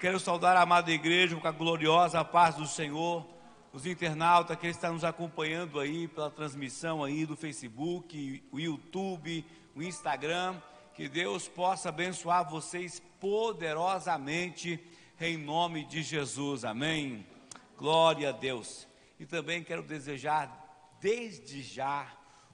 Quero saudar a amada igreja com a gloriosa paz do Senhor, os internautas que estão nos acompanhando aí pela transmissão aí do Facebook, o YouTube, o Instagram. Que Deus possa abençoar vocês poderosamente em nome de Jesus, amém? Glória a Deus. E também quero desejar desde já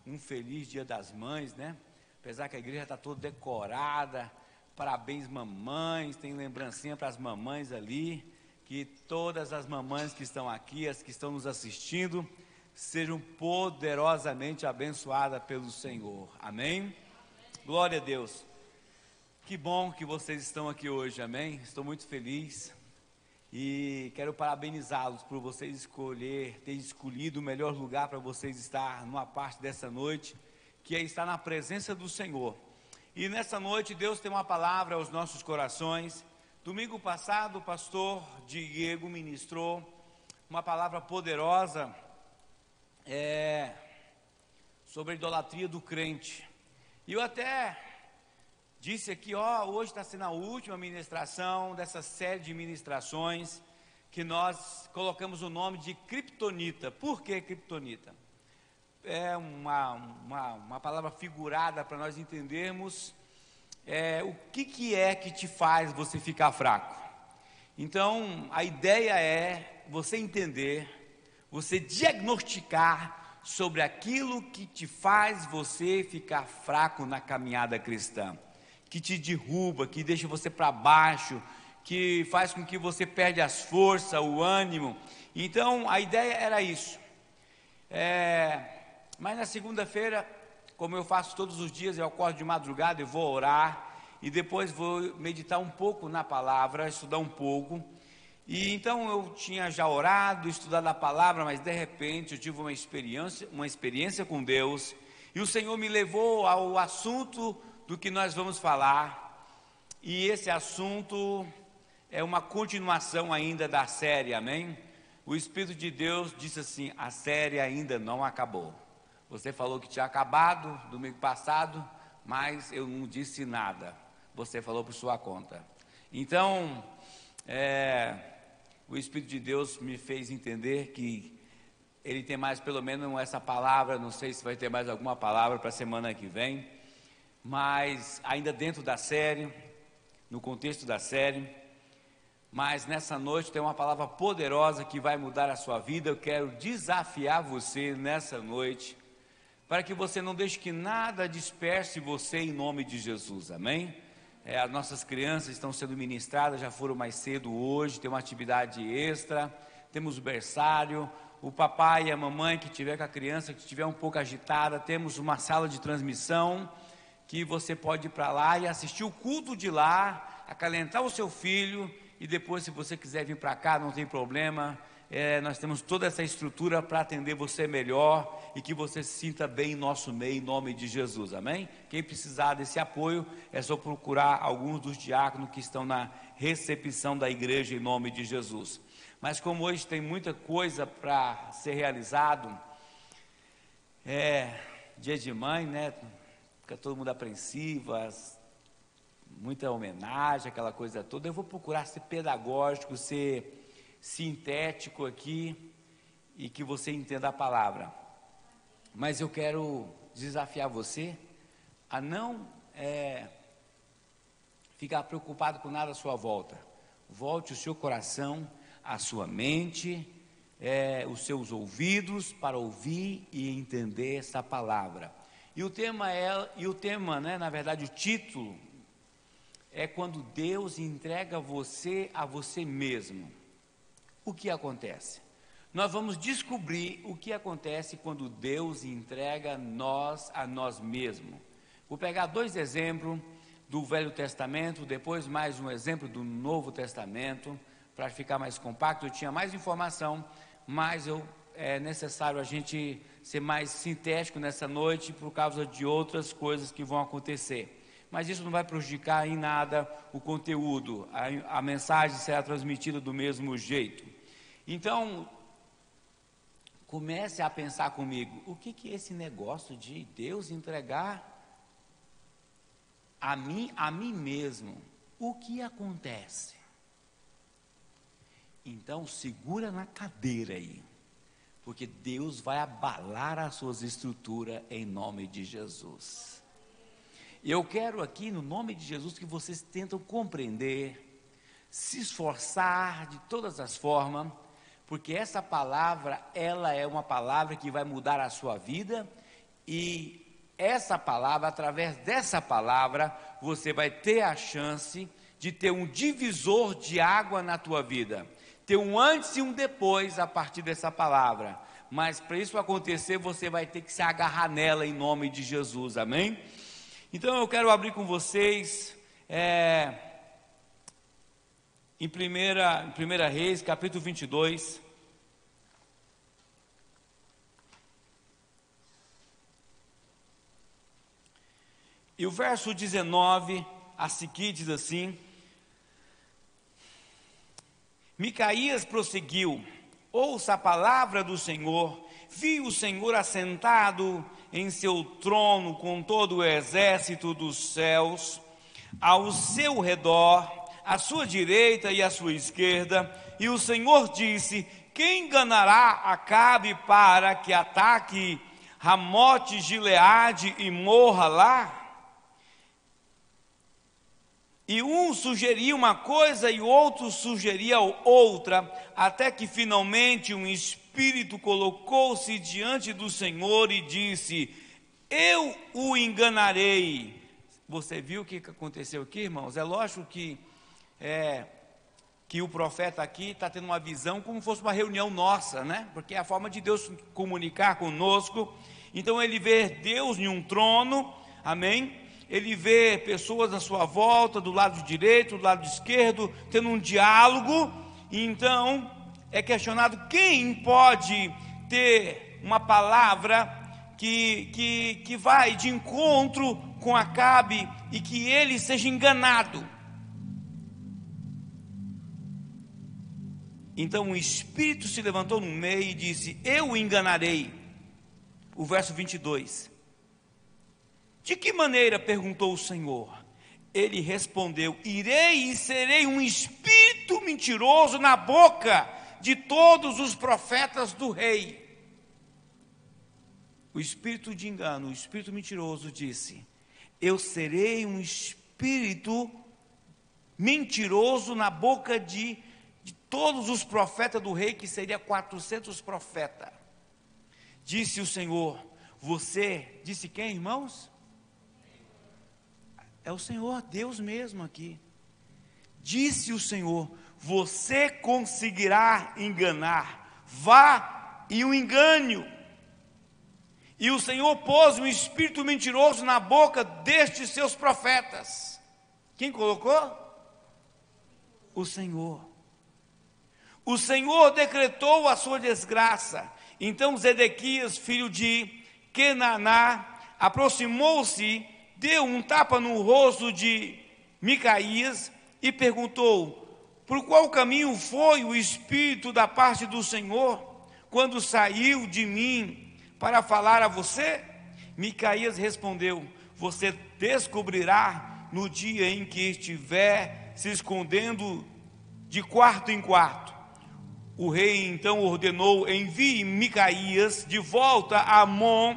um feliz Dia das Mães, né? Apesar que a igreja está toda decorada. Parabéns, mamães, tem lembrancinha para as mamães ali, que todas as mamães que estão aqui, as que estão nos assistindo, sejam poderosamente abençoadas pelo Senhor, amém? Glória a Deus. Que bom que vocês estão aqui hoje, amém? Estou muito feliz e quero parabenizá-los por vocês terem escolhido o melhor lugar para vocês estar numa parte dessa noite, que é estar na presença do Senhor. E nessa noite Deus tem uma palavra aos nossos corações. Domingo passado o pastor Diego ministrou uma palavra poderosa sobre a idolatria do crente. E eu até disse aqui, hoje está sendo a última ministração dessa série de ministrações que nós colocamos o nome de Criptonita. Por que Criptonita? É uma palavra figurada para nós entendermos o que é que te faz você ficar fraco. Então, a ideia é você entender, você diagnosticar sobre aquilo que te faz você ficar fraco na caminhada cristã, que te derruba, que deixa você para baixo, que faz com que você perde as forças, o ânimo. Então, a ideia era isso. Mas na segunda-feira, como eu faço todos os dias, eu acordo de madrugada e vou orar, e depois vou meditar um pouco na palavra, estudar um pouco. E então eu tinha já orado, estudado a palavra, mas de repente eu tive uma experiência com Deus, e o Senhor me levou ao assunto do que nós vamos falar, e esse assunto é uma continuação ainda da série, amém? O Espírito de Deus disse assim: a série ainda não acabou. Você falou que tinha acabado domingo passado, mas eu não disse nada. Você falou por sua conta. Então, o Espírito de Deus me fez entender que Ele tem mais pelo menos essa palavra. Não sei se vai ter mais alguma palavra para a semana que vem, mas ainda dentro da série, no contexto da série. Mas nessa noite tem uma palavra poderosa que vai mudar a sua vida. Eu quero desafiar você nessa noite, para que você não deixe que nada disperse você em nome de Jesus, amém? As nossas crianças estão sendo ministradas, já foram mais cedo hoje, tem uma atividade extra, temos o berçário, o papai e a mamãe que tiver com a criança, que estiver um pouco agitada, temos uma sala de transmissão, que você pode ir para lá e assistir o culto de lá, acalentar o seu filho, e depois se você quiser vir para cá, não tem problema. Nós temos toda essa estrutura para atender você melhor e que você se sinta bem em nosso meio, em nome de Jesus, amém? Quem precisar desse apoio, é só procurar alguns dos diáconos que estão na recepção da igreja, em nome de Jesus. Mas como hoje tem muita coisa para ser realizado, dia de mãe, né? Fica todo mundo apreensivo, muita homenagem, aquela coisa toda. Eu vou procurar ser pedagógico, ser sintético aqui, e que você entenda a palavra. Mas eu quero desafiar você a não ficar preocupado com nada à sua volta. Volte o seu coração, a sua mente, os seus ouvidos para ouvir e entender essa palavra. E o tema, né, na verdade o título é quando Deus entrega você a você mesmo. O que acontece? Nós vamos descobrir o que acontece quando Deus entrega nós a nós mesmos. Vou pegar 2 exemplos do Velho Testamento, depois mais um exemplo do Novo Testamento, para ficar mais compacto. Eu tinha mais informação, mas é necessário a gente ser mais sintético nessa noite por causa de outras coisas que vão acontecer. Mas isso não vai prejudicar em nada o conteúdo, a mensagem será transmitida do mesmo jeito. Então, comece a pensar comigo, o que é esse negócio de Deus entregar a mim mesmo? O que acontece? Então segura na cadeira aí, porque Deus vai abalar as suas estruturas em nome de Jesus. E eu quero aqui, no nome de Jesus, que vocês tentam compreender, se esforçar de todas as formas, porque essa palavra, ela é uma palavra que vai mudar a sua vida, e essa palavra, através dessa palavra, você vai ter a chance de ter um divisor de água na tua vida, ter um antes e um depois a partir dessa palavra. Mas para isso acontecer, você vai ter que se agarrar nela em nome de Jesus, amém? Então eu quero abrir com vocês em 1 Reis, capítulo 22. E o verso 19 a seguir diz assim: Micaías prosseguiu: ouça a palavra do Senhor. Vi o Senhor assentado em seu trono com todo o exército dos céus ao seu redor, à sua direita e à sua esquerda. E o Senhor disse: quem enganará Acabe para que ataque Ramote Gileade e morra lá? E um sugeria uma coisa e o outro sugeria outra, até que finalmente um espírito colocou-se diante do Senhor e disse: eu o enganarei. Você viu o que aconteceu aqui, irmãos? É lógico que o profeta aqui está tendo uma visão como se fosse uma reunião nossa, né? Porque é a forma de Deus comunicar conosco. Então ele vê Deus em um trono, amém? Ele vê pessoas à sua volta, do lado direito, do lado esquerdo, tendo um diálogo. E então é questionado quem pode ter uma palavra que vai de encontro com Acabe e que ele seja enganado. Então o Espírito se levantou no meio e disse: eu o enganarei. O verso 22. De que maneira? Perguntou o Senhor. Ele respondeu: irei e serei um espírito mentiroso na boca de todos os profetas do rei. O espírito de engano, o espírito mentiroso disse: eu serei um espírito mentiroso na boca de todos os profetas do rei, que seria 400 profetas. Disse o Senhor: você, disse quem, irmãos? É o Senhor, Deus mesmo aqui. Disse o Senhor: você conseguirá enganar, vá e o engane. E o Senhor pôs um espírito mentiroso na boca destes seus profetas. Quem colocou? O Senhor. O Senhor decretou a sua desgraça. Então Zedequias, filho de Kenaná, aproximou-se, deu um tapa no rosto de Micaías e perguntou: por qual caminho foi o Espírito da parte do Senhor, quando saiu de mim para falar a você? Micaías respondeu: você descobrirá no dia em que estiver se escondendo de quarto em quarto. O rei então ordenou: envie Micaías de volta a Amon,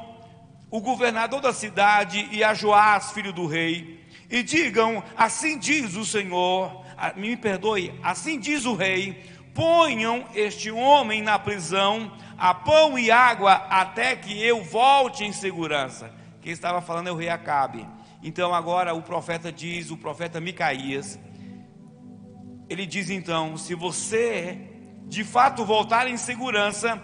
o governador da cidade, e a Joás, filho do rei, e digam: assim diz o Senhor, me perdoe, assim diz o rei: ponham este homem na prisão, a pão e água, até que eu volte em segurança. Quem estava falando é o rei Acabe. Então agora o profeta diz, o profeta Micaías, ele diz então: se você de fato voltar em segurança,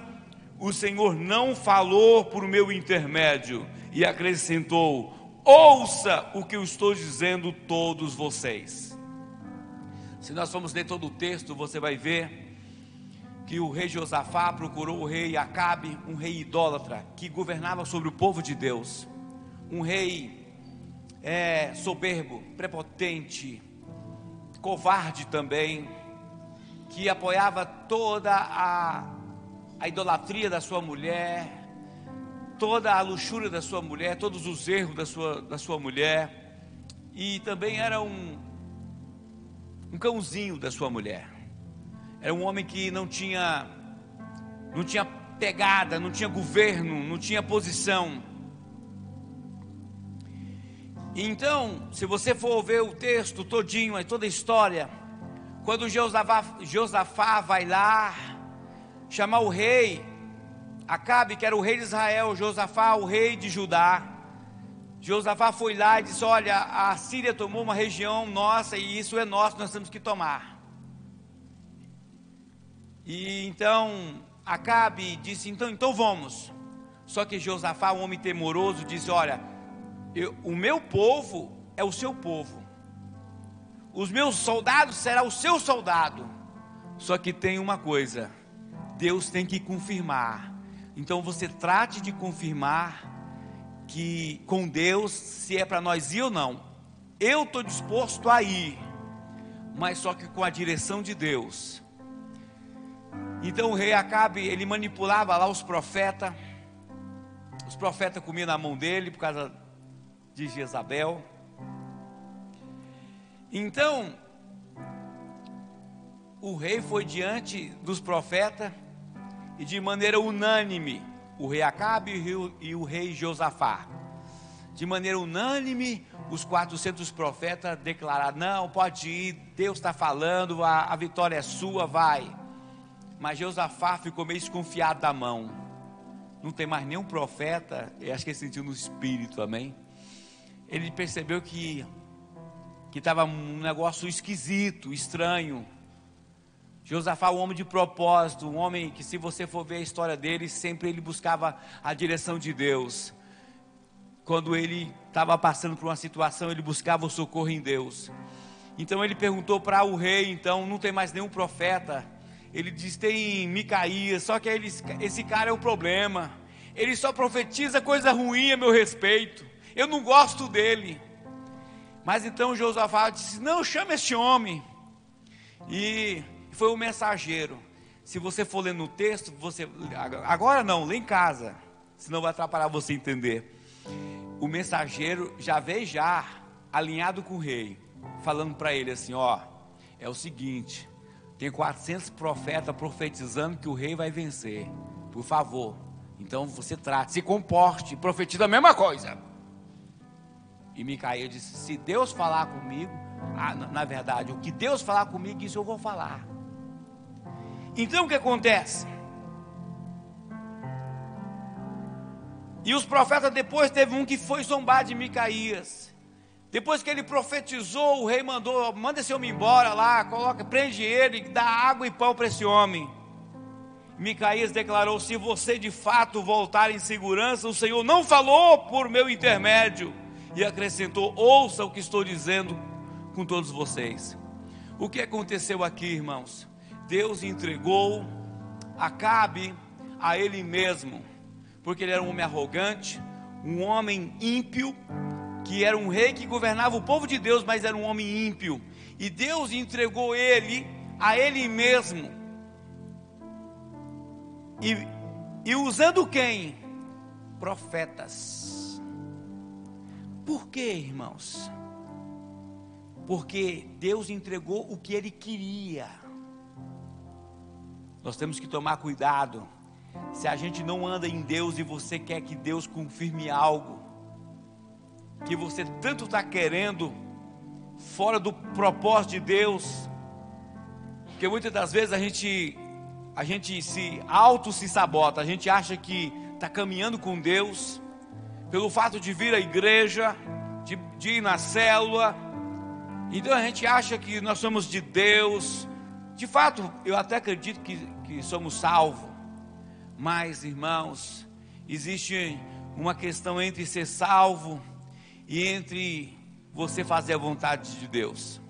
o Senhor não falou por meu intermédio. E acrescentou: ouça o que eu estou dizendo, todos vocês. Se nós formos ler todo o texto, você vai ver que o rei Josafá procurou o rei Acabe, um rei idólatra, que governava sobre o povo de Deus, um rei soberbo, prepotente, covarde também, que apoiava toda a idolatria da sua mulher, toda a luxúria da sua mulher, todos os erros da sua mulher, e também era um cãozinho da sua mulher. Era um homem que não tinha pegada, não tinha governo, não tinha posição. Então, se você for ver o texto todinho, toda a história, quando Josafá vai lá chamar o rei Acabe, que era o rei de Israel, Josafá, o rei de Judá. Josafá foi lá e disse: olha, a Síria tomou uma região nossa e isso é nosso, nós temos que tomar. E então Acabe disse: então vamos. Só que Josafá, um homem temoroso, disse: olha, o meu povo é o seu povo, os meus soldados serão o seu soldado. Só que tem uma coisa, Deus tem que confirmar. Então você trate de confirmar que com Deus, se é para nós ir ou não. Eu estou disposto a ir, mas só que com a direção de Deus. Então o rei Acabe, ele manipulava lá os profetas comiam na mão dele por causa de Jezabel. Então o rei foi diante dos profetas e de maneira unânime, o rei Acabe e o rei Josafá, de maneira unânime, os 400 profetas declararam: não, pode ir, Deus está falando, a vitória é sua, vai. Mas Josafá ficou meio desconfiado da mão. Não tem mais nenhum profeta. Eu acho que ele sentiu no espírito, amém? Ele percebeu que estava um negócio esquisito, estranho. Josafá, um homem de propósito, um homem que, se você for ver a história dele, sempre ele buscava a direção de Deus. Quando ele estava passando por uma situação, ele buscava o socorro em Deus. Então ele perguntou para o rei: então não tem mais nenhum profeta? Ele disse: tem Micaías, só que esse cara é o problema, ele só profetiza coisa ruim a meu respeito, eu não gosto dele. Mas então Josafá disse: não, chama este homem. E foi o mensageiro. Se você for ler no texto, agora não, lê em casa, senão vai atrapalhar você entender. O mensageiro já veio alinhado com o rei, falando para ele assim: ó, é o seguinte, tem 400 profetas profetizando que o rei vai vencer, por favor, então você se comporte, profetiza a mesma coisa. E Micaías disse: se Deus falar comigo, na verdade, o que Deus falar comigo, isso eu vou falar. Então o que acontece? E os profetas, depois teve um que foi zombar de Micaías. Depois que ele profetizou, o rei manda esse homem embora lá, prende ele, dá água e pão para esse homem. Micaías declarou: se você de fato voltar em segurança, o Senhor não falou por meu intermédio. E acrescentou: ouça o que estou dizendo com todos vocês. O que aconteceu aqui, irmãos? Deus entregou Acabe a ele mesmo, porque ele era um homem arrogante, um homem ímpio, que era um rei que governava o povo de Deus, mas era um homem ímpio. E Deus entregou ele a ele mesmo. E usando quem? Profetas. Por quê, irmãos? Porque Deus entregou o que ele queria. Nós temos que tomar cuidado. Se a gente não anda em Deus e você quer que Deus confirme algo que você tanto está querendo, fora do propósito de Deus, porque muitas das vezes a gente se sabota, a gente acha que está caminhando com Deus, pelo fato de vir à igreja, de ir na célula, então a gente acha que nós somos de Deus. De fato, eu até acredito que somos salvos, mas, irmãos, existe uma questão entre ser salvo e entre você fazer a vontade de Deus.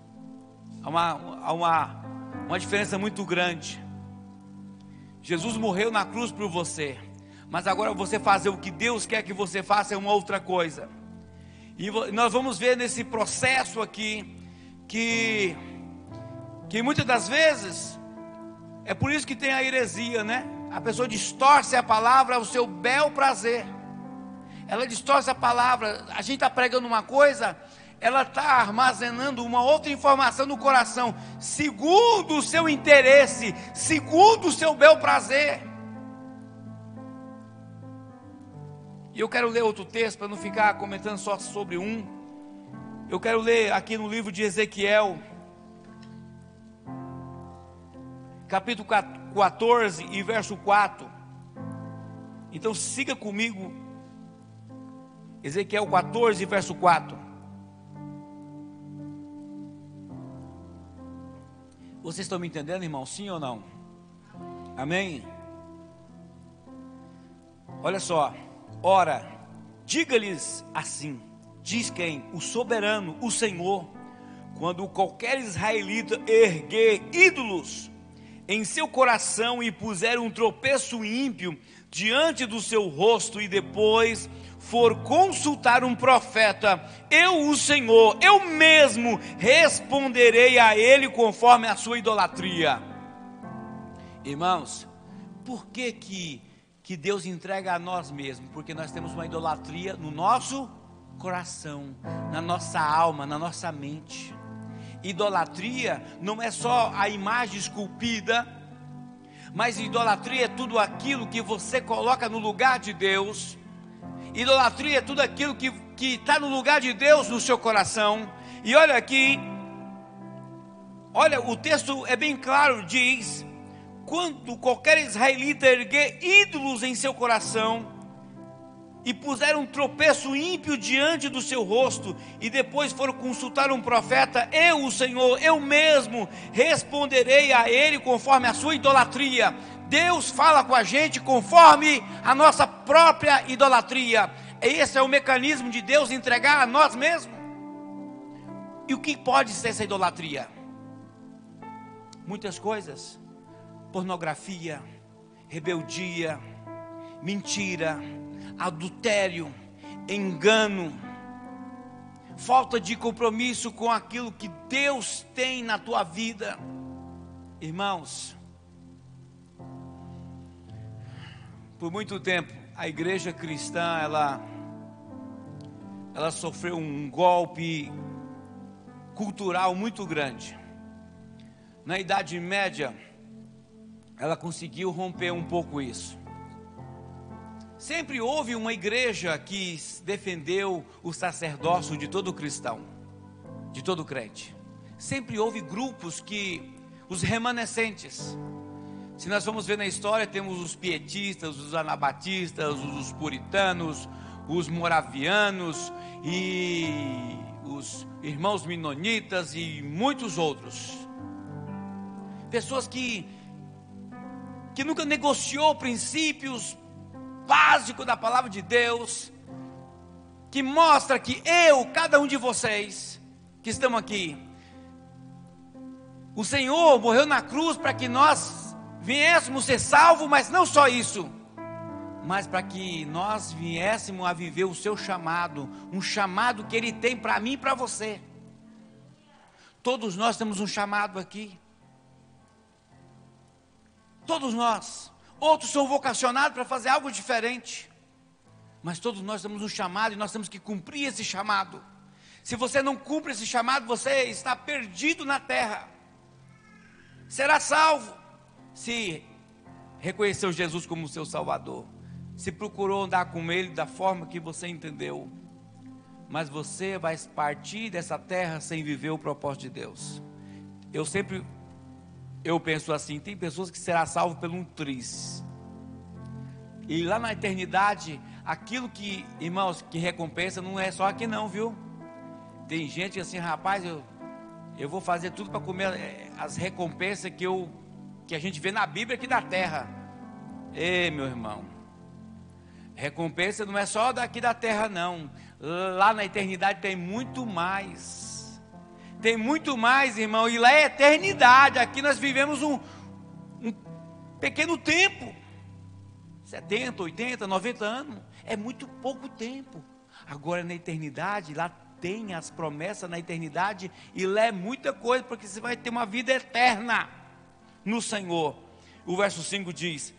Há uma diferença muito grande. Jesus morreu na cruz por você, mas agora você fazer o que Deus quer que você faça é uma outra coisa. E nós vamos ver nesse processo aqui que muitas das vezes é por isso que tem a heresia, né? A pessoa distorce a palavra ao seu bel prazer. Ela distorce a palavra. A gente está pregando uma coisa, ela está armazenando uma outra informação no coração, segundo o seu interesse, segundo o seu bel prazer. E eu quero ler outro texto, para não ficar comentando só sobre um. Eu quero ler aqui no livro de Ezequiel, capítulo 14 e verso 4. Então siga comigo, Ezequiel 14, verso 4. Vocês estão me entendendo, irmão? Sim ou não? Amém? Olha só. Ora, diga-lhes assim, diz quem? O soberano, o Senhor, quando qualquer israelita erguer ídolos em seu coração e puser um tropeço ímpio diante do seu rosto e depois for consultar um profeta, eu, o Senhor, eu mesmo responderei a ele conforme a sua idolatria. Irmãos, por que Deus entrega a nós mesmos? Porque nós temos uma idolatria no nosso coração, na nossa alma, na nossa mente. Idolatria não é só a imagem esculpida, mas idolatria é tudo aquilo que você coloca no lugar de Deus. Idolatria é tudo aquilo que está no lugar de Deus no seu coração. E olha aqui, olha, o texto é bem claro, diz: quando qualquer israelita erguer ídolos em seu coração e puser um tropeço ímpio diante do seu rosto e depois for consultar um profeta, eu, o Senhor, eu mesmo responderei a ele conforme a sua idolatria. Deus fala com a gente conforme a nossa própria idolatria. Esse é o mecanismo de Deus entregar a nós mesmos. E o que pode ser essa idolatria? Muitas coisas: pornografia, rebeldia, mentira, adultério, engano, falta de compromisso com aquilo que Deus tem na tua vida. Irmãos, por muito tempo a igreja cristã ela sofreu um golpe cultural muito grande. Na Idade Média ela conseguiu romper um pouco isso. Sempre houve uma igreja que defendeu o sacerdócio de todo cristão, de todo crente. Sempre houve grupos que, os remanescentes, se nós vamos ver na história, temos os pietistas, os anabatistas, os puritanos, os moravianos e os irmãos menonitas e muitos outros. Pessoas que nunca negociou princípios básicos da palavra de Deus, que mostra que cada um de vocês que estamos aqui, o Senhor morreu na cruz para que nós viéssemos ser salvos, mas não só isso, mas para que nós viéssemos a viver o seu chamado, um chamado que Ele tem para mim e para você. Todos nós temos um chamado aqui, todos nós. Outros são vocacionados para fazer algo diferente, mas todos nós temos um chamado e nós temos que cumprir esse chamado. Se você não cumpre esse chamado, você está perdido na terra. Será salvo se reconheceu Jesus como seu Salvador, se procurou andar com Ele da forma que você entendeu, mas você vai partir dessa terra sem viver o propósito de Deus. Eu penso assim, tem pessoas que será salvo pelo um triz, e lá na eternidade, aquilo que, irmãos, que recompensa não é só aqui não, viu? Tem gente assim, rapaz, eu vou fazer tudo para comer as recompensas que a gente vê na Bíblia aqui da terra. Ei, meu irmão, recompensa não é só daqui da terra não, lá na eternidade tem muito mais. Tem muito mais, irmão, e lá é eternidade. Aqui nós vivemos um pequeno tempo, 70, 80, 90 anos, é muito pouco tempo. Agora na eternidade, lá tem as promessas na eternidade, e lá é muita coisa, porque você vai ter uma vida eterna no Senhor. O verso 5 diz: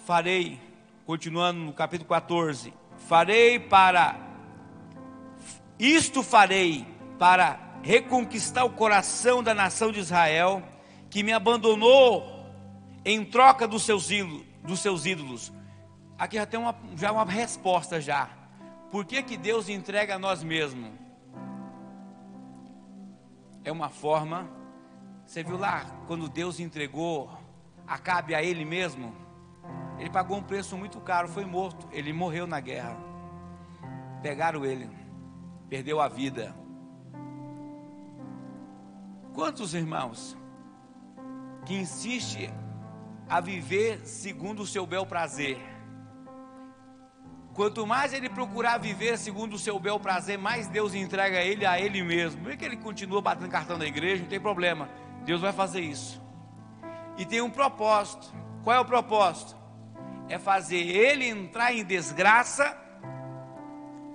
farei, continuando no capítulo 14, farei para reconquistar o coração da nação de Israel, que me abandonou em troca dos seus ídolos. Aqui já tem uma resposta já. Por que Deus entrega a nós mesmos? É uma forma. Você viu lá, quando Deus entregou Acabe a ele mesmo, ele pagou um preço muito caro, foi morto, ele morreu na guerra. Pegaram ele, perdeu a vida. Quantos irmãos que insistem a viver segundo o seu bel prazer? Quanto mais ele procurar viver segundo o seu bel prazer, mais Deus entrega ele a ele mesmo. Não é que ele continua batendo cartão na igreja, não tem problema, Deus vai fazer isso. E tem um propósito. Qual é o propósito? É fazer ele entrar em desgraça,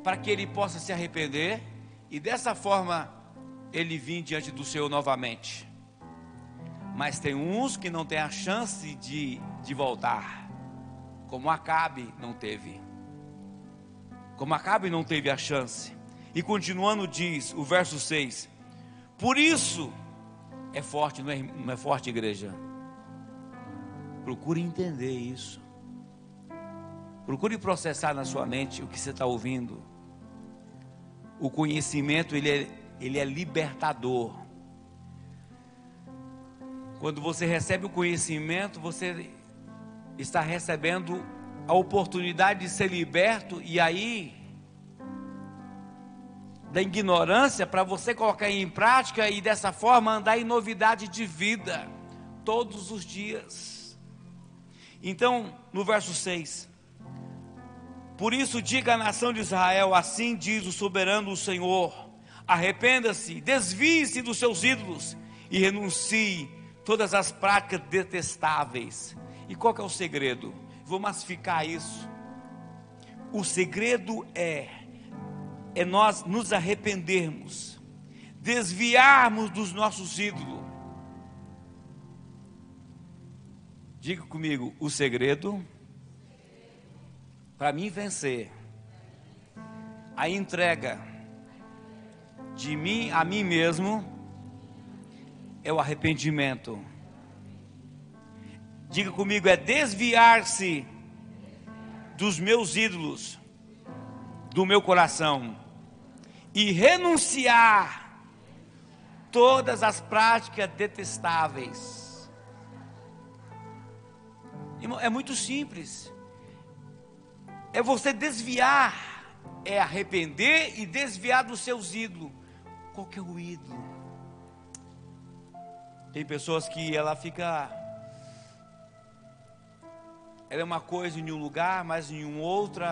para que ele possa se arrepender, e dessa forma ele vir diante do Senhor novamente. Mas tem uns que não têm a chance de voltar, como Acabe não teve. Como Acabe não teve a chance. E continuando diz o verso 6: por isso é forte, não é forte, igreja? Procure entender isso. Procure processar na sua mente o que você está ouvindo. O conhecimento, ele é libertador. Quando você recebe o conhecimento, você está recebendo a oportunidade de ser liberto, e aí da ignorância, para você colocar em prática e dessa forma andar em novidade de vida todos os dias. Então, no verso 6: por isso diga à nação de Israel, assim diz o soberano, o Senhor: arrependa-se, desvie-se dos seus ídolos e renuncie todas as práticas detestáveis. E qual que é o segredo? Vou massificar isso. O segredo é nós nos arrependermos, desviarmos dos nossos ídolos. Diga comigo, o segredo para mim vencer a entrega de mim a mim mesmo é o arrependimento. Diga comigo, é desviar-se dos meus ídolos, do meu coração, e renunciar todas as práticas detestáveis. É muito simples. É você desviar, é arrepender e desviar dos seus ídolos. Qual que é o ídolo? Tem pessoas que ela é uma coisa em um lugar, mas em um outro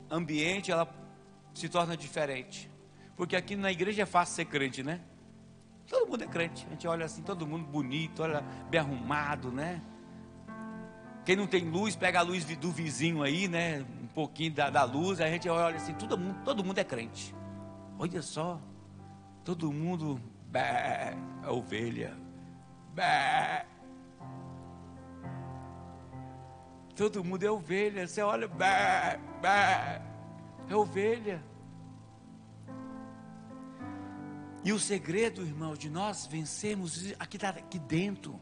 ambiente ela se torna diferente. Porque aqui na igreja é fácil ser crente, né? Todo mundo é crente. A gente olha assim, todo mundo bonito, olha bem arrumado, né? Quem não tem luz, pega a luz do vizinho aí, né? Um pouquinho da luz, a gente olha assim, todo mundo é crente. Olha só, todo mundo é ovelha. Todo mundo é ovelha. Você olha, é ovelha. E o segredo, irmão, de nós vencermos aqui dentro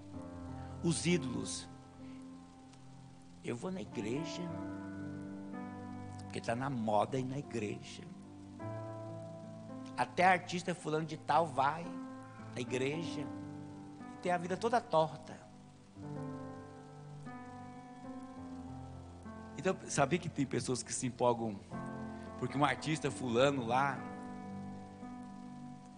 os ídolos. Eu vou na igreja, porque está na moda ir na igreja. Até artista fulano de tal vai na igreja e tem a vida toda torta. Então, sabia que tem pessoas que se empolgam porque um artista fulano lá,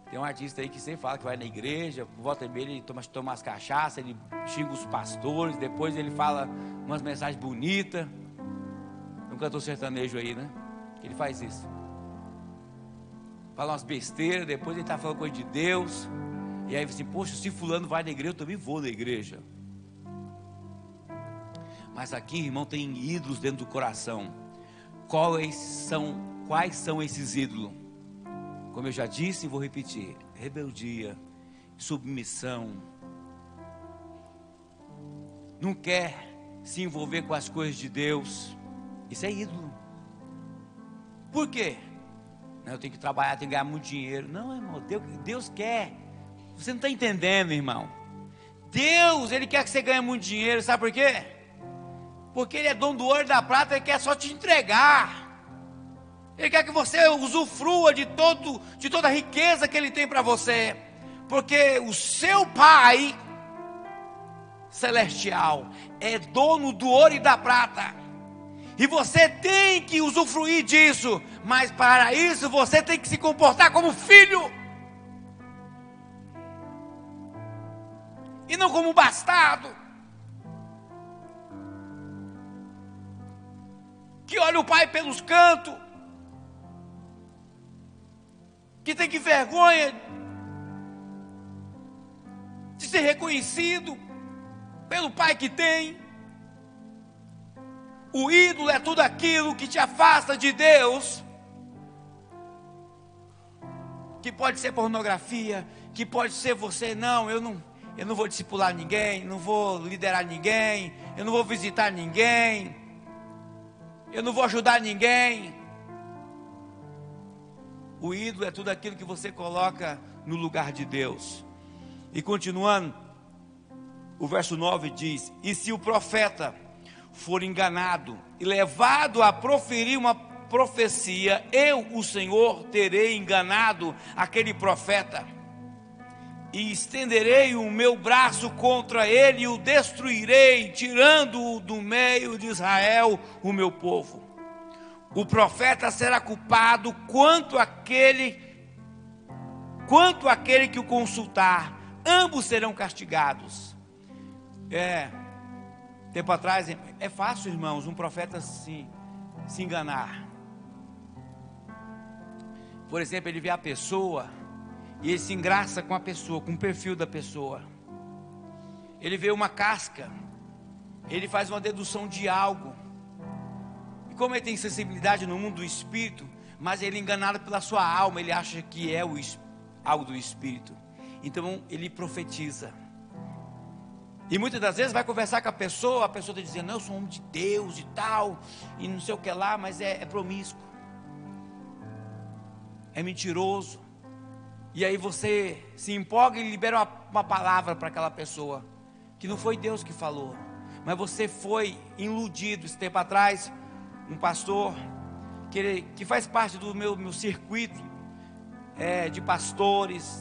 tem um artista aí que sempre fala que vai na igreja, volta e meia ele toma as cachaças, ele xinga os pastores, depois ele fala umas mensagens bonitas. Um cantor sertanejo aí, né? Ele faz isso. Fala umas besteiras, depois ele está falando coisa de Deus. E aí assim, poxa, se fulano vai na igreja, eu também vou na igreja. Mas aqui, irmão, tem ídolos dentro do coração. Quais são esses ídolos? Como eu já disse e vou repetir: rebeldia, submissão. Não quer se envolver com as coisas de Deus. Isso é ídolo. Por quê? Não, eu tenho que trabalhar, tenho que ganhar muito dinheiro. Não, irmão, Deus quer. Você não está entendendo, irmão. Deus, Ele quer que você ganhe muito dinheiro, sabe por quê? Porque Ele é dono do ouro e da prata, Ele quer só te entregar. Ele quer que você usufrua de toda a riqueza que Ele tem para você. Porque o seu Pai Celestial é dono do ouro e da prata. E você tem que usufruir disso. Mas para isso você tem que se comportar como filho. E não como bastardo. Que olha o pai pelos cantos. Que tem que vergonha de ser reconhecido pelo pai que tem. O ídolo é tudo aquilo que te afasta de Deus. Que pode ser pornografia, que pode ser você, não, eu não vou discipular ninguém, não vou liderar ninguém, eu não vou visitar ninguém, eu não vou ajudar ninguém. O ídolo é tudo aquilo que você coloca no lugar de Deus. E continuando, o verso 9 diz: e se o profeta for enganado e levado a proferir uma profecia, eu, o Senhor, terei enganado aquele profeta, e estenderei o meu braço contra ele e o destruirei, tirando-o do meio de Israel, o meu povo. O profeta será culpado quanto aquele que o consultar, ambos serão castigados. Tempo atrás, é fácil, irmãos, um profeta se enganar. Por exemplo, ele vê a pessoa e ele se engraça com a pessoa, com o perfil da pessoa. Ele vê uma casca, ele faz uma dedução de algo. E como ele tem sensibilidade no mundo do espírito, mas ele é enganado pela sua alma, ele acha que é algo do espírito. Então ele profetiza. E muitas das vezes vai conversar com a pessoa está dizendo, não, eu sou um homem de Deus e tal, e não sei o que lá, mas é promíscuo, é mentiroso. E aí você se empolga e libera uma palavra para aquela pessoa, que não foi Deus que falou, mas você foi iludido. Esse tempo atrás, um pastor, que faz parte do meu circuito de pastores,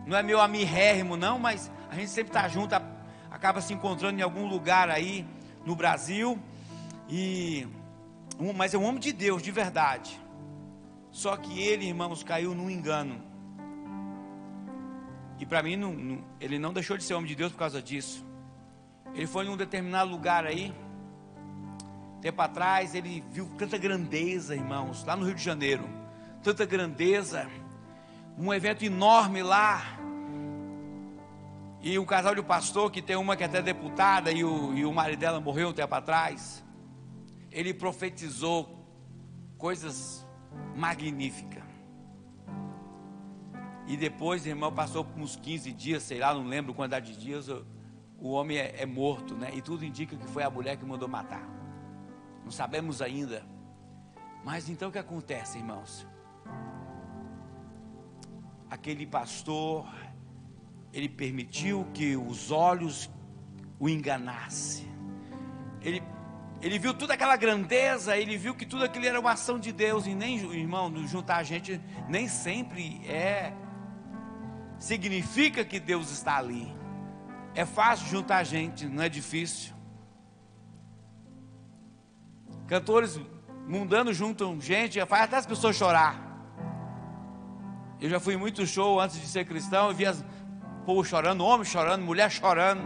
não é meu amigérrimo não, mas a gente sempre está junto, acaba se encontrando em algum lugar aí no Brasil, mas é um homem de Deus, de verdade. Só que ele, irmãos, caiu num engano. E para mim, ele não deixou de ser homem de Deus por causa disso. Ele foi em um determinado lugar aí, tempo atrás, ele viu tanta grandeza, irmãos, lá no Rio de Janeiro. Tanta grandeza, um evento enorme lá. E o casal de pastor, que tem uma que é até deputada, e o marido dela morreu um tempo atrás, ele profetizou coisas magníficas. E depois, irmão, passou por uns 15 dias, sei lá, não lembro a quantidade de dias, o homem é morto, né? E tudo indica que foi a mulher que mandou matar. Não sabemos ainda. Mas então o que acontece, irmãos? Aquele pastor, ele permitiu que os olhos o enganassem. Ele viu toda aquela grandeza, ele viu que tudo aquilo era uma ação de Deus. E nem, irmão, juntar a gente nem sempre significa que Deus está ali. É fácil juntar a gente, não é difícil. Cantores mundanos juntam gente, faz até as pessoas chorar. Eu já fui em muito show antes de ser cristão, e vi as povo chorando, homem chorando, mulher chorando.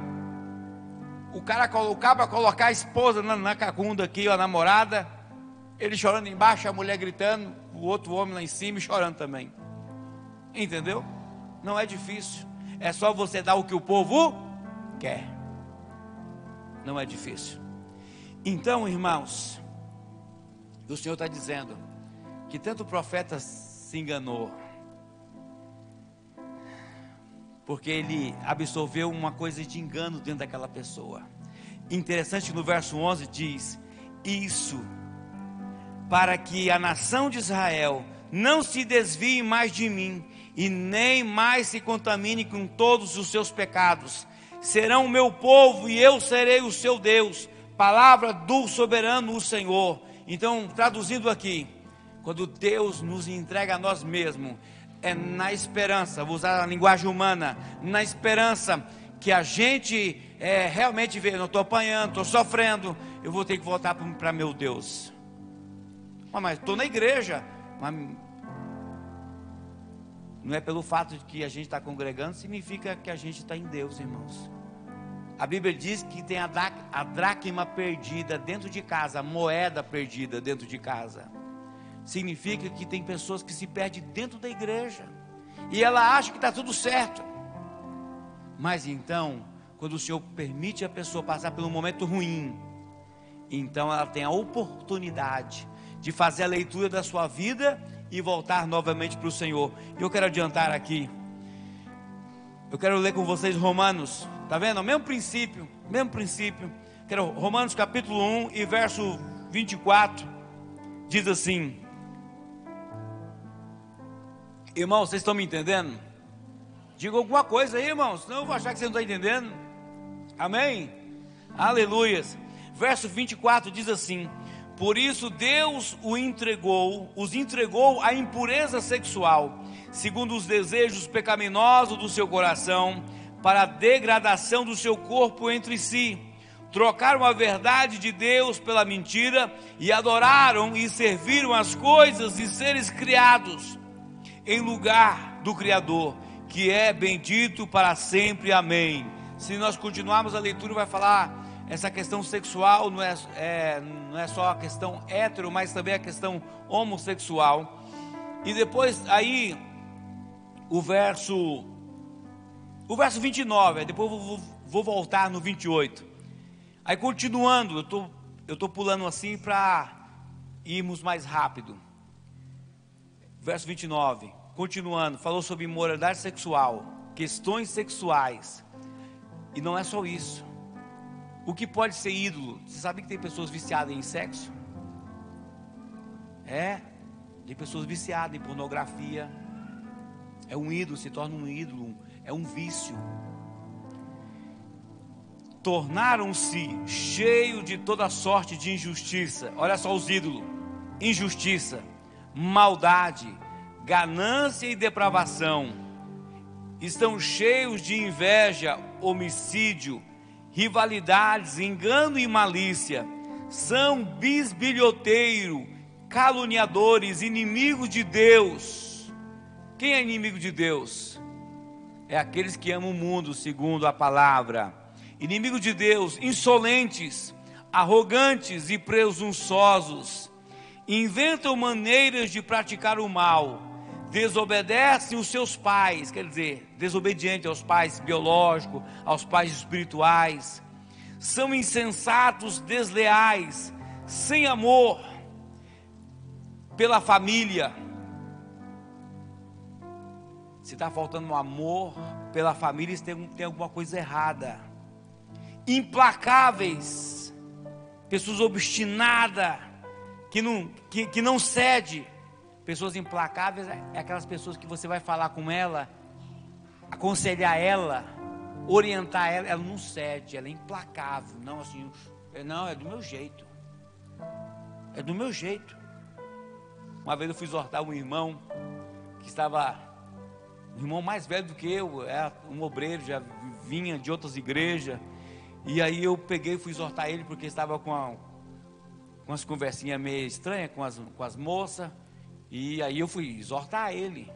O cara para colocar a esposa na cacunda aqui, a namorada, ele chorando embaixo, a mulher gritando, o outro homem lá em cima e chorando também. Entendeu? Não é difícil. É só você dar o que o povo quer. Não é difícil. Então, irmãos, o Senhor está dizendo que tanto o profeta se enganou, porque ele absorveu uma coisa de engano dentro daquela pessoa. Interessante, no verso 11 diz: isso para que a nação de Israel não se desvie mais de mim, e nem mais se contamine com todos os seus pecados. Serão o meu povo e eu serei o seu Deus. Palavra do soberano, o Senhor. Então, traduzindo aqui, quando Deus nos entrega a nós mesmos, é na esperança, vou usar a linguagem humana, na esperança que a gente realmente vê, não estou apanhando, estou sofrendo, eu vou ter que voltar para meu Deus. Mas estou na igreja, mas não é pelo fato de que a gente está congregando, significa que a gente está em Deus, irmãos. A Bíblia diz que tem a dracma perdida dentro de casa, a moeda perdida dentro de casa. Significa que tem pessoas que se perdem dentro da igreja, e ela acha que está tudo certo. Mas então, quando o Senhor permite a pessoa passar por um momento ruim, então ela tem a oportunidade de fazer a leitura da sua vida e voltar novamente para o Senhor. E eu quero adiantar aqui, eu quero ler com vocês Romanos, está vendo? O mesmo princípio, quero Romanos capítulo 1 e verso 24, diz assim, irmãos, vocês estão me entendendo? Diga alguma coisa aí, irmãos, senão eu vou achar que você não está entendendo. Amém? Aleluias. Verso 24 diz assim: por isso Deus os entregou à impureza sexual, segundo os desejos pecaminosos do seu coração, para a degradação do seu corpo entre si. Trocaram a verdade de Deus pela mentira, e adoraram e serviram as coisas e seres criados em lugar do Criador, que é bendito para sempre. Amém. Se nós continuarmos a leitura, vai falar essa questão sexual, não é só a questão hétero, mas também a questão homossexual. E depois aí o verso 29, depois vou voltar no 28. Aí continuando, eu estou pulando assim para irmos mais rápido. Verso 29, continuando, falou sobre imoralidade sexual, questões sexuais. E não é só isso. O que pode ser ídolo? Você sabe que tem pessoas viciadas em sexo? Tem pessoas viciadas em pornografia. É um ídolo, se torna um ídolo, é um vício. Tornaram-se cheios de toda sorte de injustiça. Olha só os ídolos: injustiça, maldade, ganância e depravação. Estão cheios de inveja, homicídio, rivalidades, engano e malícia. São bisbilhoteiros, caluniadores, inimigos de Deus. Quem é inimigo de Deus? É aqueles que amam o mundo, segundo a palavra. Inimigo de Deus, insolentes, arrogantes e presunçosos. Inventam maneiras de praticar o mal. Desobedecem os seus pais, quer dizer, desobediente aos pais biológicos, aos pais espirituais. São insensatos, desleais, sem amor pela família. Se está faltando amor pela família, tem alguma coisa errada. Implacáveis, pessoas obstinadas, que não cede. Pessoas implacáveis é aquelas pessoas que você vai falar com ela, aconselhar ela, orientar ela, ela não cede, ela é implacável. Não, assim, não, é do meu jeito. É do meu jeito. Uma vez eu fui exortar um irmão que estava, um irmão mais velho do que eu, era um obreiro, já vinha de outras igrejas. E aí eu peguei e fui exortar ele, porque estava com umas conversinhas meio estranhas com as moças. E aí eu fui exortar ele.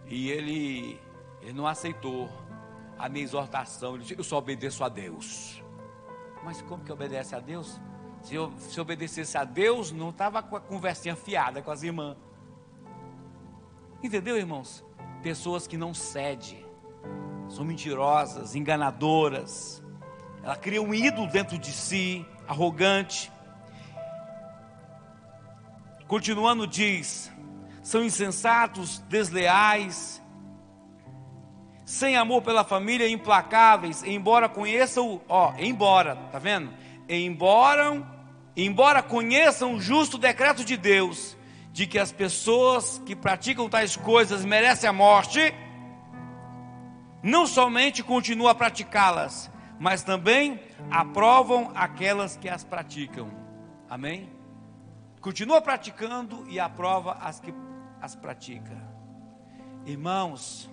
E ele não aceitou a minha exortação. Ele disse: eu só obedeço a Deus. Mas como que obedece a Deus? Se obedecesse a Deus, não estava com a conversinha fiada com as irmãs. Entendeu, irmãos? Pessoas que não cedem, são mentirosas, enganadoras. Ela cria um ídolo dentro de si, arrogante. Continuando diz: são insensatos, desleais, sem amor pela família, implacáveis, embora conheçam, tá vendo? Embora conheçam o justo decreto de Deus, de que as pessoas que praticam tais coisas merecem a morte, não somente continuam a praticá-las, mas também aprovam aquelas que as praticam. Amém? Continua praticando e aprova as que as praticam. Irmãos,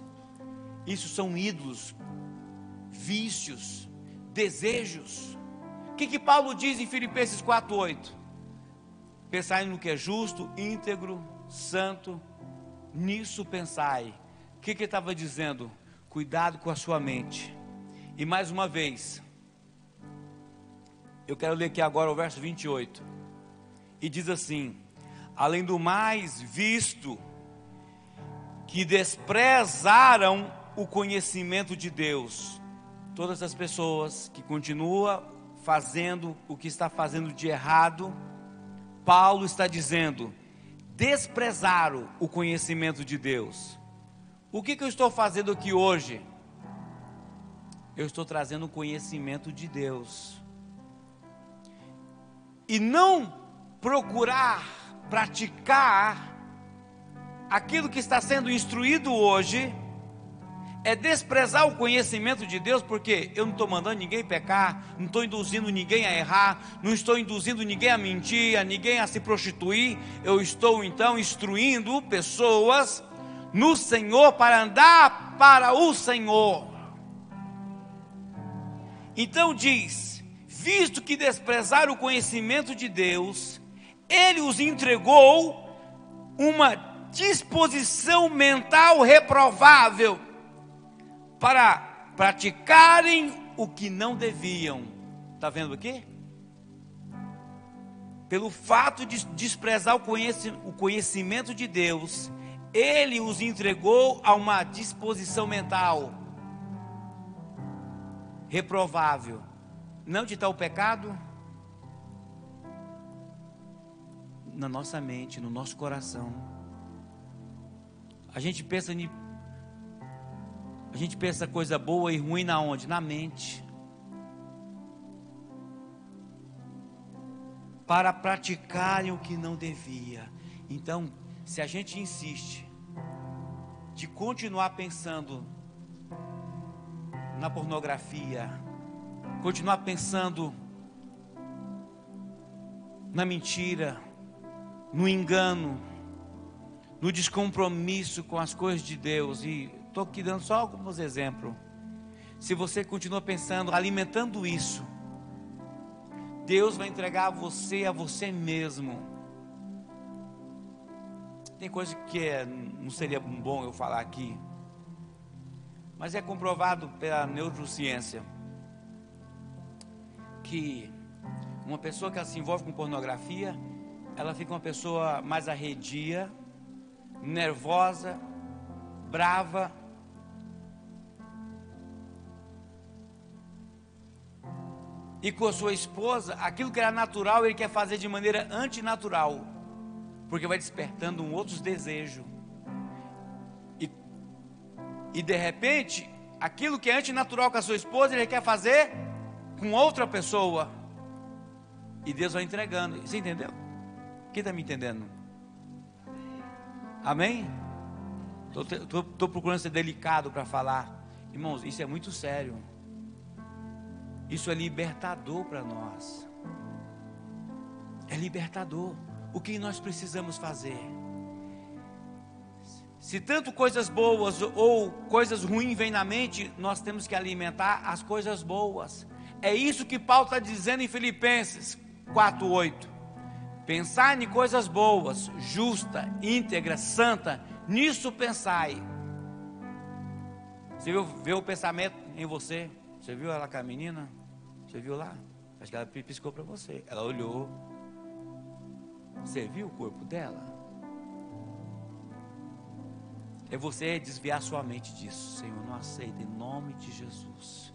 isso são ídolos, vícios, desejos. O que Paulo diz em Filipenses 4:8? Pensai no que é justo, íntegro, santo, nisso pensai. O que ele estava dizendo? Cuidado com a sua mente. E mais uma vez, eu quero ler aqui agora o verso 28. E diz assim: além do mais, visto que desprezaram o conhecimento de Deus. Todas as pessoas que continuam fazendo o que está fazendo de errado, Paulo está dizendo, desprezaram o conhecimento de Deus. O que eu estou fazendo aqui hoje? Eu estou trazendo o conhecimento de Deus. E não procurar praticar aquilo que está sendo instruído hoje, é desprezar o conhecimento de Deus, porque eu não estou mandando ninguém pecar, não estou induzindo ninguém a errar, não estou induzindo ninguém a mentir, a ninguém a se prostituir. Eu estou então instruindo pessoas no Senhor para andar para o Senhor. Então diz, visto que desprezaram o conhecimento de Deus, Ele os entregou uma disposição mental reprovável, para praticarem o que não deviam. Está vendo aqui? Pelo fato de desprezar o conhecimento de Deus, Ele os entregou a uma disposição mental reprovável. Não onde está o pecado? Na nossa mente, no nosso coração. A gente pensa coisa boa e ruim na onde? Na mente. Para praticarem o que não devia. Então, se a gente insiste de continuar pensando na pornografia, continuar pensando na mentira, no engano, no descompromisso com as coisas de Deus, e estou aqui dando só alguns exemplos. Se você continua pensando, alimentando isso, Deus vai entregar a você mesmo. Tem coisa que não seria bom eu falar aqui, mas é comprovado pela neurociência que uma pessoa que se envolve com pornografia, ela fica uma pessoa mais arredia, nervosa, brava, e com a sua esposa, aquilo que era natural, ele quer fazer de maneira antinatural, porque vai despertando outros desejos, e de repente, aquilo que é antinatural com a sua esposa, ele quer fazer com outra pessoa, e Deus vai entregando. Você entendeu? Quem está me entendendo? Amém? Estou procurando ser delicado para falar. Irmãos, isso é muito sério. Isso é libertador para nós. É libertador. O que nós precisamos fazer? Se tanto coisas boas ou coisas ruins vêm na mente, nós temos que alimentar as coisas boas. É isso que Paulo está dizendo em Filipenses 4:8. Pensai em coisas boas, justa, íntegra, santa, nisso pensai. Você viu o pensamento em você? Você viu ela com a menina? Você viu lá? Acho que ela piscou para você. Ela olhou. Você viu o corpo dela? É você desviar sua mente disso. Senhor, não aceita em nome de Jesus.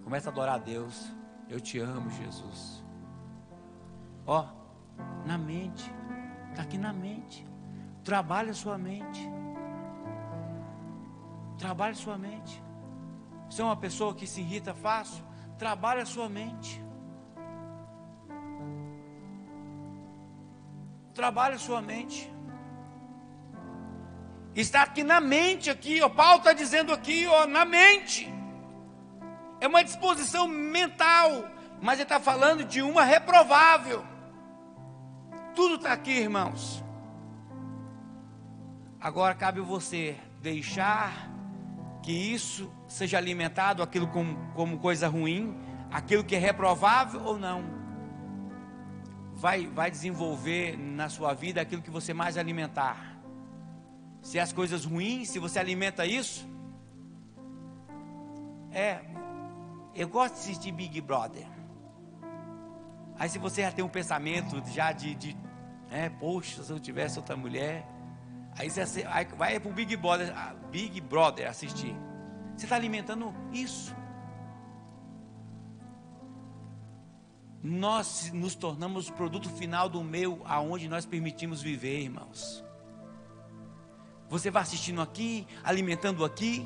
Começa a adorar a Deus. Eu te amo, Jesus. Ó, na mente. Está aqui na mente. Trabalha a sua mente. Trabalhe sua mente. Você é uma pessoa que se irrita fácil? Trabalhe a sua mente. Trabalhe a sua mente. Está aqui na mente, aqui, ó. Paulo está dizendo aqui, ó, na mente. É uma disposição mental, mas ele está falando de uma reprovável. Tudo está aqui, irmãos. Agora cabe você deixar que isso seja alimentado, aquilo como coisa ruim, aquilo que é reprovável ou não. Vai desenvolver na sua vida aquilo que você mais alimentar. Se as coisas ruins, se você alimenta isso. Eu gosto de assistir Big Brother. Aí se você já tem um pensamento já poxa, se eu tivesse outra mulher. Aí você vai para o Big Brother assistir. Você está alimentando isso. Nós nos tornamos o produto final do meio aonde nós permitimos viver, irmãos. Você vai assistindo aqui, alimentando aqui.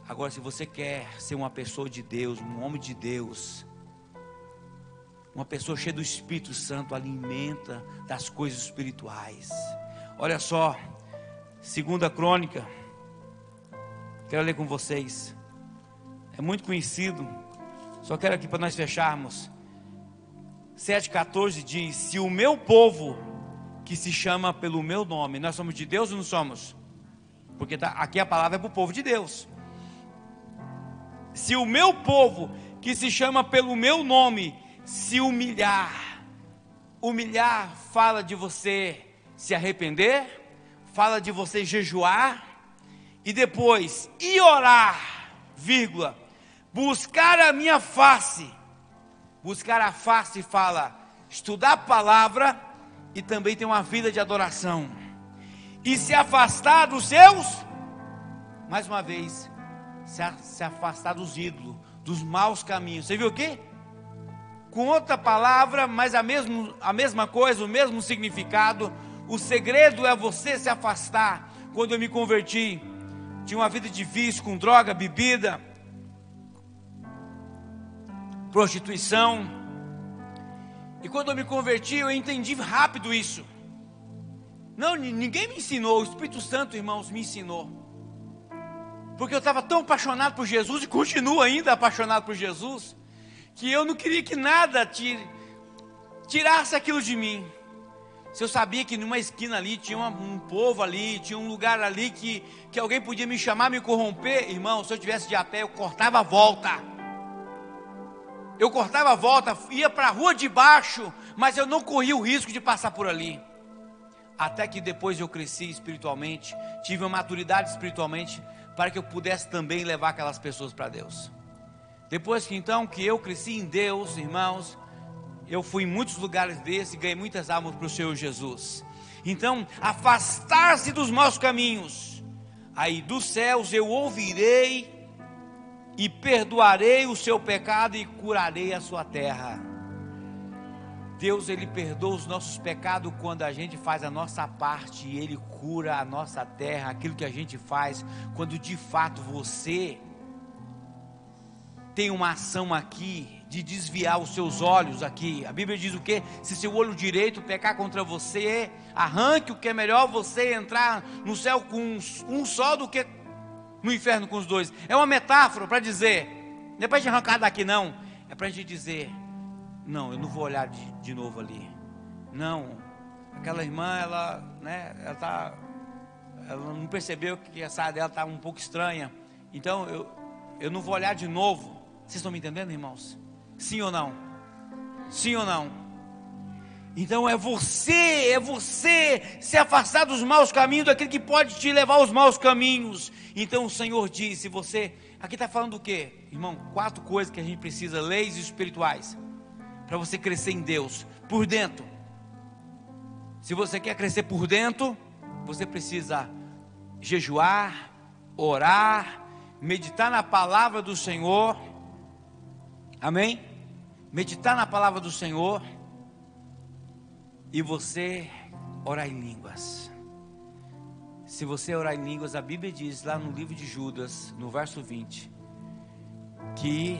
Agora, se você quer ser uma pessoa de Deus, um homem de Deus, uma pessoa cheia do Espírito Santo, alimenta das coisas espirituais. Olha só, 2 Crônica, quero ler com vocês. É muito conhecido, só quero aqui para nós fecharmos. 7,14 diz: se o meu povo, que se chama pelo meu nome, nós somos de Deus ou não somos? Porque aqui a palavra é para o povo de Deus. Se o meu povo, que se chama pelo meu nome, se humilhar fala de você se arrepender, fala de você jejuar, e depois, orar, buscar a minha face. Buscar a face fala, estudar a palavra, e também ter uma vida de adoração, e se afastar dos seus, mais uma vez, se afastar dos ídolos, dos maus caminhos. Você viu o quê? Com outra palavra, mas a mesma coisa, o mesmo significado. O segredo é você se afastar. Quando eu me converti, tinha uma vida de vício com droga, bebida, prostituição. E quando eu me converti, eu entendi rápido isso. Não, ninguém me ensinou, o Espírito Santo, irmãos, me ensinou. Porque eu estava tão apaixonado por Jesus, e continuo ainda apaixonado por Jesus, que eu não queria que nada tirasse aquilo de mim. Se eu sabia que numa esquina ali tinha um povo ali, tinha um lugar ali que alguém podia me chamar, me corromper, irmão, se eu tivesse de a pé, eu cortava a volta. Ia para a rua de baixo, mas eu não corria o risco de passar por ali. Até que depois eu cresci espiritualmente, tive uma maturidade espiritualmente, para que eu pudesse também levar aquelas pessoas para Deus. Depois que eu cresci em Deus, irmãos, eu fui em muitos lugares desses e ganhei muitas almas para o Senhor Jesus. Então, afastar-se dos maus caminhos. Aí dos céus eu ouvirei e perdoarei o seu pecado e curarei a sua terra. Deus, Ele perdoa os nossos pecados quando a gente faz a nossa parte, e Ele cura a nossa terra, aquilo que a gente faz, quando de fato você tem uma ação aqui, de desviar os seus olhos aqui. A Bíblia diz o quê? Se seu olho direito pecar contra você, arranque, o que é melhor você entrar no céu com um só do que no inferno com os dois. É uma metáfora para dizer, não é para a gente arrancar daqui não, é para a gente dizer, não, eu não vou olhar de novo ali. Não, aquela irmã, ela não percebeu que a saia dela está um pouco estranha. Então eu não vou olhar de novo. Vocês estão me entendendo, irmãos? Sim ou não? Sim ou não? Então é você se afastar dos maus caminhos, daquele que pode te levar aos maus caminhos. Então o Senhor diz, se você, aqui está falando do quê? Irmão, 4 coisas que a gente precisa, leis espirituais, para você crescer em Deus, por dentro. Se você quer crescer por dentro, você precisa jejuar, orar, meditar na palavra do Senhor, amém? Meditar na palavra do Senhor, e você orar em línguas. Se você orar em línguas, a Bíblia diz lá no livro de Judas, no verso 20, que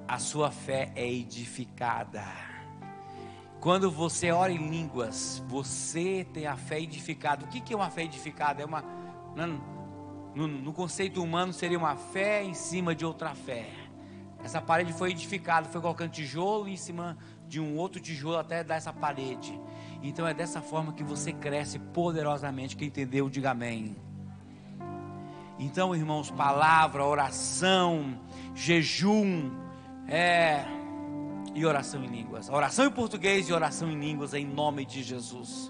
a sua fé é edificada. Quando você ora em línguas, você tem a fé edificada. O que é uma fé edificada? No conceito humano seria uma fé em cima de outra fé. Essa parede foi edificada, foi colocando tijolo em cima de um outro tijolo até dar essa parede. Então é dessa forma que você cresce poderosamente. Quem entendeu, diga amém. Então, irmãos, palavra, oração, jejum, e oração em línguas. Oração em português e oração em línguas em nome de Jesus.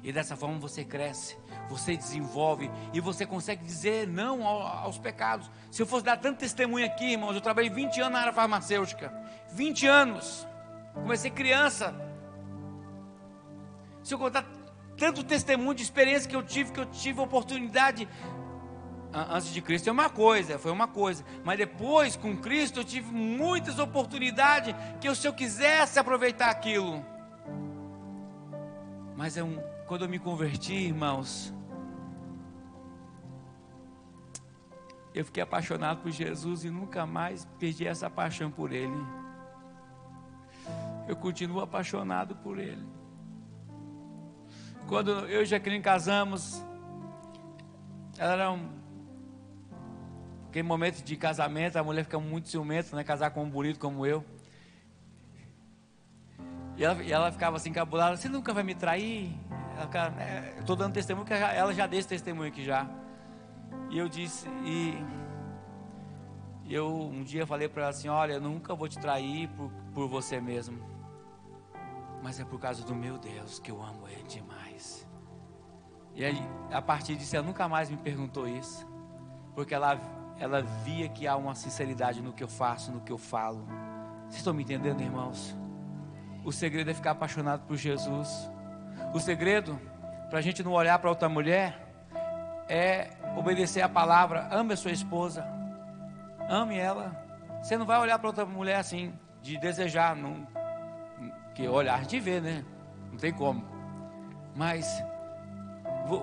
E dessa forma você cresce, você desenvolve e você consegue dizer não aos pecados. Se eu fosse dar tanto testemunho aqui, irmãos, eu trabalhei 20 anos na área farmacêutica. 20 anos. Comecei criança. Se eu contar tanto testemunho de experiência que eu tive oportunidade. Antes de Cristo foi uma coisa, mas depois com Cristo eu tive muitas oportunidades que se eu quisesse aproveitar aquilo, mas quando eu me converti, irmãos, eu fiquei apaixonado por Jesus e nunca mais perdi essa paixão por Ele. Eu continuo apaixonado por Ele. Quando eu e Jaqueline casamos, ela era aquele momento de casamento, a mulher fica muito ciumenta, né? Casar com um bonito como eu. E ela ficava assim, encabulada: você nunca vai me trair? Eu estou dando testemunho, porque ela já deu esse testemunho aqui já. E eu disse, eu um dia falei para ela assim: olha, eu nunca vou te trair por você mesmo, mas é por causa do meu Deus, que eu amo Ele demais. E aí, a partir disso, ela nunca mais me perguntou isso, porque ela via que há uma sinceridade no que eu faço, no que eu falo. Vocês estão me entendendo, irmãos? O segredo é ficar apaixonado por Jesus. O segredo, para a gente não olhar para outra mulher, é obedecer a palavra. Ame a sua esposa, ame ela. Você não vai olhar para outra mulher assim, de desejar, não, que olhar a gente vê, né? Não tem como. Mas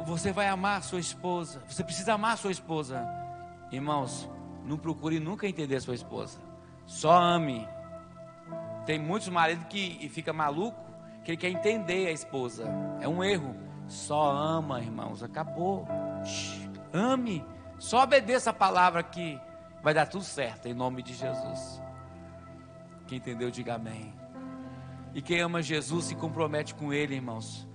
você vai amar a sua esposa. Você precisa amar a sua esposa. Irmãos, não procure nunca entender a sua esposa, só ame. Tem muitos maridos que fica maluco, que ele quer entender a esposa. É um erro. Só ama, irmãos, acabou. Ame, só obedeça a palavra que vai dar tudo certo, em nome de Jesus. Quem entendeu, diga amém. E quem ama Jesus se compromete com Ele, irmãos,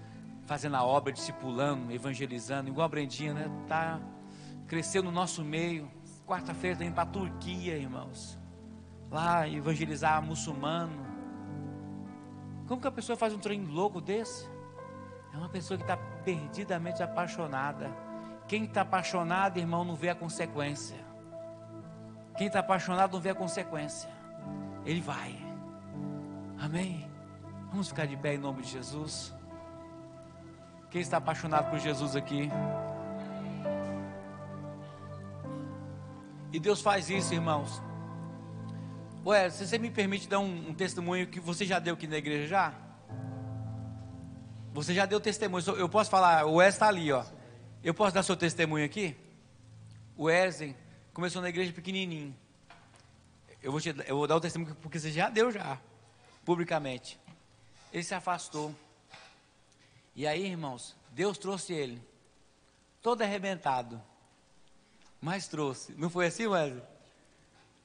fazendo a obra, discipulando, evangelizando, igual a Brendinha, né? Tá, cresceu no nosso meio. Quarta-feira está indo para a Turquia, irmãos, lá evangelizar muçulmano. Como que a pessoa faz um treino louco desse? É uma pessoa que está perdidamente apaixonada. Quem está apaixonado, irmão, não vê a consequência. Quem está apaixonado não vê a consequência. Ele vai. Amém? Vamos ficar de pé em nome de Jesus. Quem está apaixonado por Jesus aqui? E Deus faz isso, irmãos. Ué, se você me permite dar um testemunho que você já deu aqui na igreja já? Você já deu testemunho. Eu posso falar, o Wesley está ali, ó. Eu posso dar seu testemunho aqui? O Wesley começou na igreja pequenininho. Eu vou dar o testemunho porque você já deu já, publicamente. Ele se afastou. E aí, irmãos, Deus trouxe ele, todo arrebentado. Mas trouxe. Não foi assim, Wesley?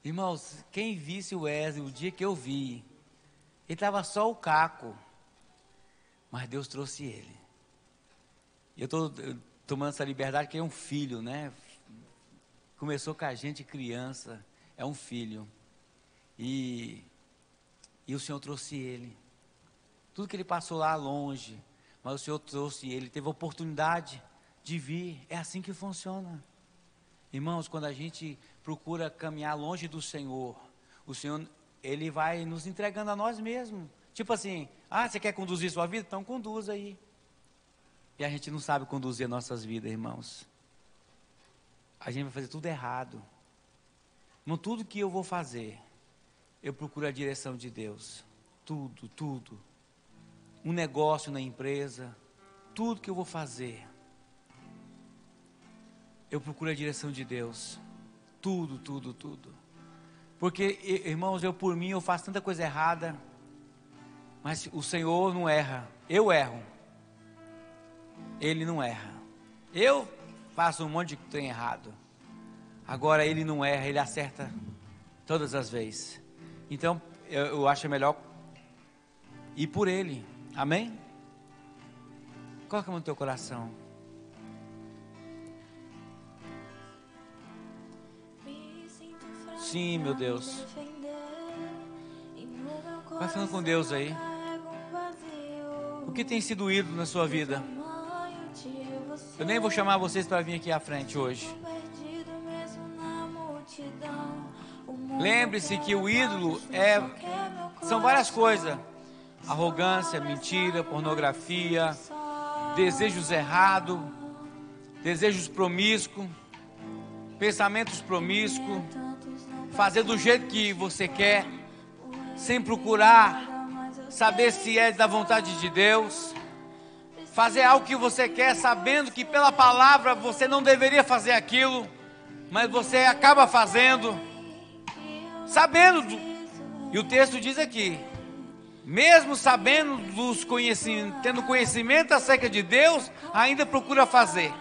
Irmãos, quem visse o Wesley, o dia que eu vi, ele estava só o caco. Mas Deus trouxe ele. E eu estou tomando essa liberdade, que é um filho, né? Começou com a gente criança, é um filho. E o Senhor trouxe ele. Tudo que ele passou lá longe, mas o Senhor trouxe ele, teve a oportunidade de vir. É assim que funciona. Irmãos, quando a gente procura caminhar longe do Senhor, o Senhor, Ele vai nos entregando a nós mesmos. Tipo assim, você quer conduzir sua vida? Então conduza aí. E a gente não sabe conduzir nossas vidas, irmãos. A gente vai fazer tudo errado. Não, tudo que eu vou fazer, eu procuro a direção de Deus. Tudo, tudo. Um negócio na empresa, tudo que eu vou fazer, eu procuro a direção de Deus. Tudo, tudo, tudo. Porque, irmãos, por mim, eu faço tanta coisa errada. Mas o Senhor não erra. Eu erro. Ele não erra. Eu faço um monte de trem errado. Agora Ele não erra, Ele acerta todas as vezes. Então eu acho melhor ir por Ele. Amém? Coloca a mão no teu coração. Sim, meu Deus. Vai falando com Deus aí. O que tem sido ídolo na sua vida? Eu nem vou chamar vocês para vir aqui à frente hoje. Lembre-se que o ídolo são várias coisas: arrogância, mentira, pornografia, desejos errados, desejos promíscuos, pensamentos promíscuos, fazer do jeito que você quer, sem procurar saber se é da vontade de Deus, fazer algo que você quer, sabendo que pela palavra você não deveria fazer aquilo, mas você acaba fazendo, sabendo, e o texto diz aqui, mesmo sabendo tendo conhecimento acerca de Deus, ainda procura fazer,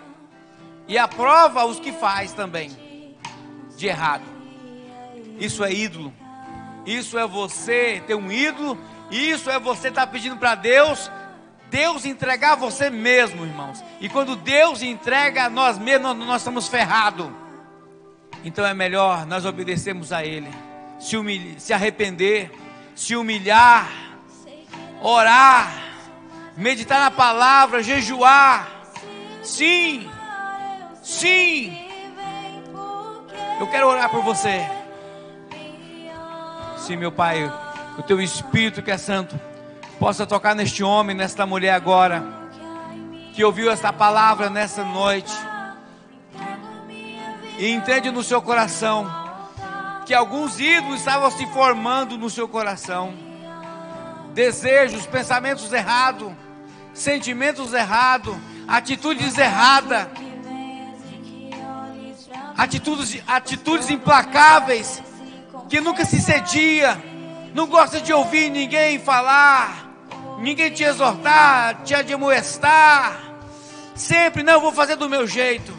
e aprova os que faz também, de errado. Isso é ídolo, isso é você ter um ídolo, isso é você estar pedindo para Deus entregar você mesmo, irmãos. E quando Deus entrega a nós mesmos, nós estamos ferrados. Então é melhor nós obedecermos a Ele, se arrepender, se humilhar, orar, meditar na palavra, jejuar. Sim, sim. Eu quero orar por você. Sim, meu Pai, o Teu Espírito que é santo possa tocar neste homem, nesta mulher agora, que ouviu esta palavra nessa noite, e entende no seu coração, que alguns ídolos estavam se formando no seu coração, desejos, pensamentos errados, sentimentos errados, atitudes erradas, atitudes implacáveis, que nunca se cedia, não gosta de ouvir ninguém falar, ninguém te exortar, te admoestar, sempre, não, vou fazer do meu jeito,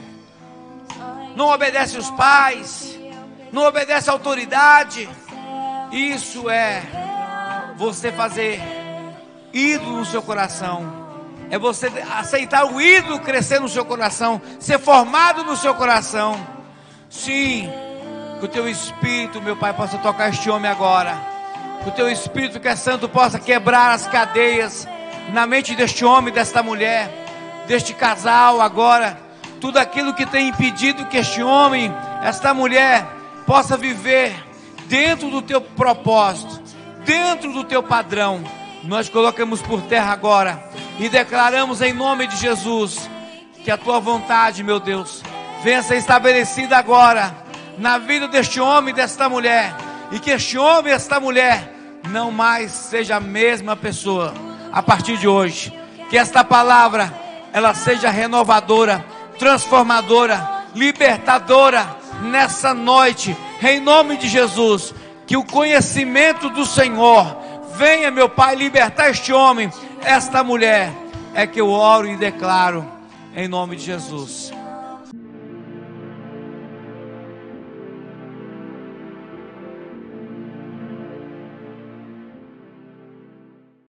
não obedece os pais, não obedece a autoridade. Isso é você fazer ídolo no seu coração, é você aceitar o ídolo crescer no seu coração, ser formado no seu coração. Sim, que o Teu Espírito, meu Pai, possa tocar este homem agora, que o Teu Espírito que é santo possa quebrar as cadeias na mente deste homem, desta mulher, deste casal agora, tudo aquilo que tem impedido que este homem, esta mulher, possa viver dentro do Teu propósito, dentro do Teu padrão. Nós colocamos por terra agora e declaramos em nome de Jesus que a Tua vontade, meu Deus, venha ser estabelecida agora na vida deste homem e desta mulher, e que este homem e esta mulher não mais seja a mesma pessoa a partir de hoje. Que esta palavra ela seja renovadora, transformadora, libertadora nessa noite, em nome de Jesus. Que o conhecimento do Senhor venha, meu Pai, libertar este homem, esta mulher. É que eu oro e declaro em nome de Jesus.